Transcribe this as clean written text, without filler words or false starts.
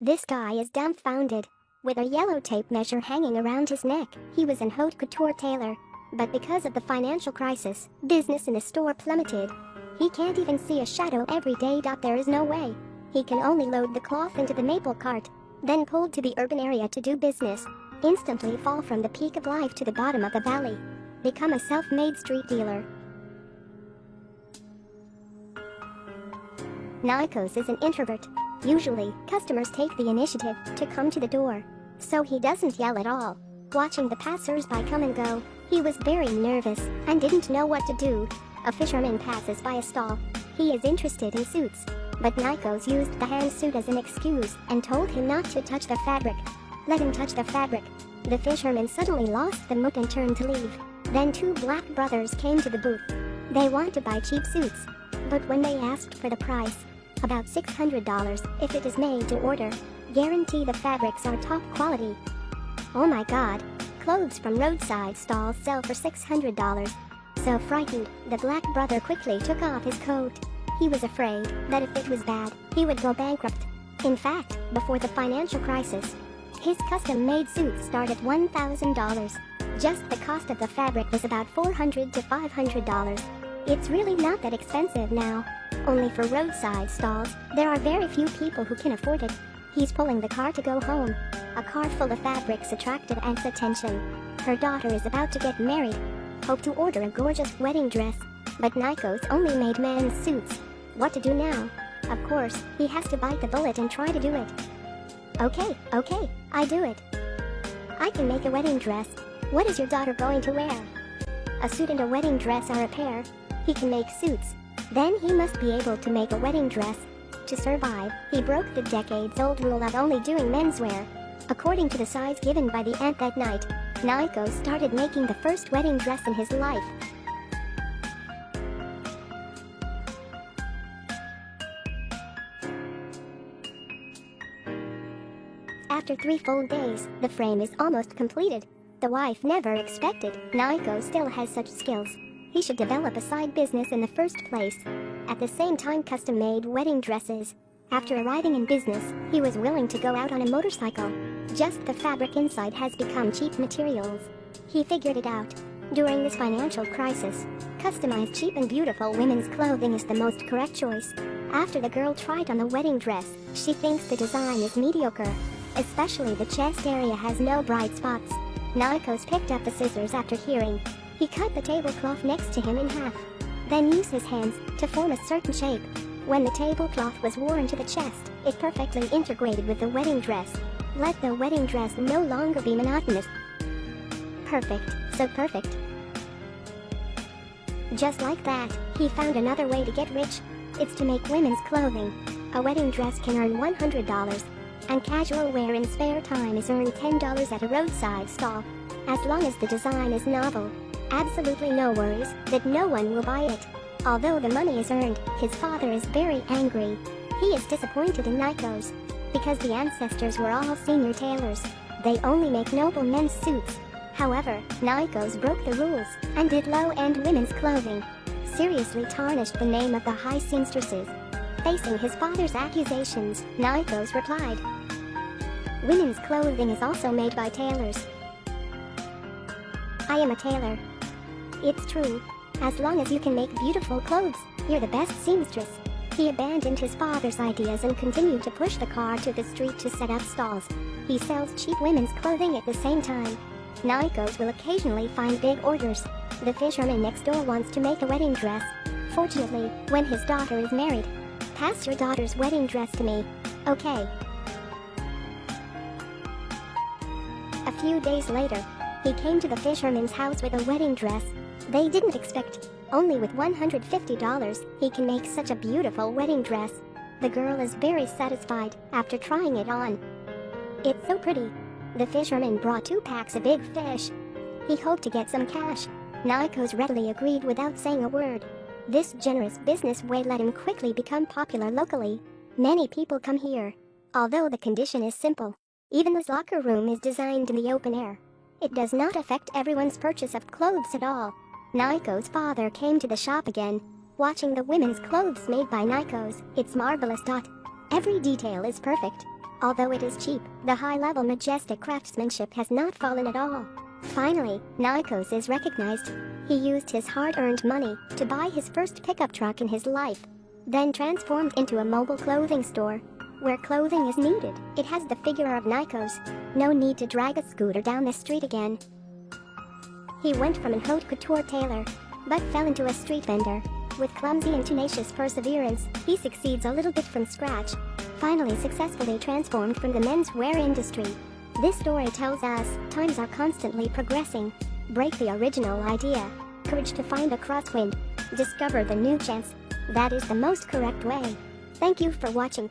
This guy is dumbfounded. With a yellow tape measure hanging around his neck, he was an haute couture tailor. But because of the financial crisis, business in the store plummeted. He can't even see a shadow every day. There is no way. He can only load the cloth into the maple cart, then pulled to the urban area to do business. Instantly fall from the peak of life to the bottom of the valley. Become a self-made street dealer. Nikos is an introvert. Usually, customers take the initiative to come to the door, so he doesn't yell at all. Watching the passers-by come and go, he was very nervous and didn't know what to do. A fisherman passes by a stall. He is interested in suits, but Nikos used the hand suit as an excuse and told him not to touch the fabric. Let him touch the fabric. The fisherman suddenly lost the mood and turned to leave. Then two black brothers came to the booth. They want to buy cheap suits, but when they asked for the price, about $600 if it is made to order, guarantee the fabrics are top quality. Oh my god, clothes from roadside stalls sell for $600. So frightened, the black brother quickly took off his coat. He was afraid that if it was bad, he would go bankrupt. In fact, before the financial crisis, his custom-made suits start at $1,000. Just the cost of the fabric was about $400 to $500. It's really not that expensive now. Only for roadside stalls, there are very few people who can afford it. He's pulling the car to go home. A car full of fabrics attracted Aunt's attention. Her daughter is about to get married. Hope to order a gorgeous wedding dress. But Nikos only made men's suits. What to do now? Of course, he has to bite the bullet and try to do it. Okay, I do it. I can make a wedding dress. What is your daughter going to wear? A suit and a wedding dress are a pair. He can make suits. Then he must be able to make a wedding dress. To survive, he broke the decades-old rule of only doing menswear. According to the size given by the aunt that night, Nikos started making the first wedding dress in his life. After 3 full days, the frame is almost completed. The wife never expected Nikos still has such skills. He should develop a side business in the first place. At the same time, custom-made wedding dresses. After arriving in business, he was willing to go out on a motorcycle. Just the fabric inside has become cheap materials. He figured it out. During this financial crisis, customized cheap and beautiful women's clothing is the most correct choice. After the girl tried on the wedding dress, she thinks the design is mediocre. Especially the chest area has no bright spots. Nikos picked up the scissors after hearing. He cut the tablecloth next to him in half, then used his hands to form a certain shape. When the tablecloth was worn to the chest, it perfectly integrated with the wedding dress. Let the wedding dress no longer be monotonous. Perfect, so perfect. Just like that, he found another way to get rich. It's to make women's clothing. A wedding dress can earn $100, and casual wear in spare time is earned $10 at a roadside stall. As long as the design is novel, absolutely no worries that no one will buy it. Although the money is earned, his father is very angry. He is disappointed in Nikos, because the ancestors were all senior tailors. They only make noble men's suits. However, Nikos broke the rules and did low-end women's clothing. Seriously tarnished the name of the high seamstresses. Facing his father's accusations, Nikos replied, "Women's clothing is also made by tailors. I am a tailor. It's true. As long as you can make beautiful clothes, you're the best seamstress." He abandoned his father's ideas and continued to push the car to the street to set up stalls. He sells cheap women's clothing at the same time. Nikos will occasionally find big orders. The fisherman next door wants to make a wedding dress. Fortunately, when his daughter is married, pass your daughter's wedding dress to me. Okay. A few days later, he came to the fisherman's house with a wedding dress. They didn't expect. Only with $150, he can make such a beautiful wedding dress. The girl is very satisfied after trying it on. It's so pretty. The fisherman brought 2 packs of big fish. He hoped to get some cash. Nikos readily agreed without saying a word. This generous business way let him quickly become popular locally. Many people come here. Although the condition is simple, even his locker room is designed in the open air. It does not affect everyone's purchase of clothes at all. Nikos' father came to the shop again, watching the women's clothes made by Nikos. It's marvelous. Every detail is perfect. Although it is cheap, the high-level majestic craftsmanship has not fallen at all. Finally, Nikos is recognized. He used his hard-earned money to buy his first pickup truck in his life, then transformed into a mobile clothing store. Where clothing is needed, it has the figure of Nikos. No need to drag a scooter down the street again. He went from an haute couture tailor, but fell into a street vendor. With clumsy and tenacious perseverance, he succeeds a little bit from scratch, finally successfully transformed from the menswear industry. This story tells us, times are constantly progressing. Break the original idea. Courage to find a crosswind. Discover the new chance. That is the most correct way. Thank you for watching.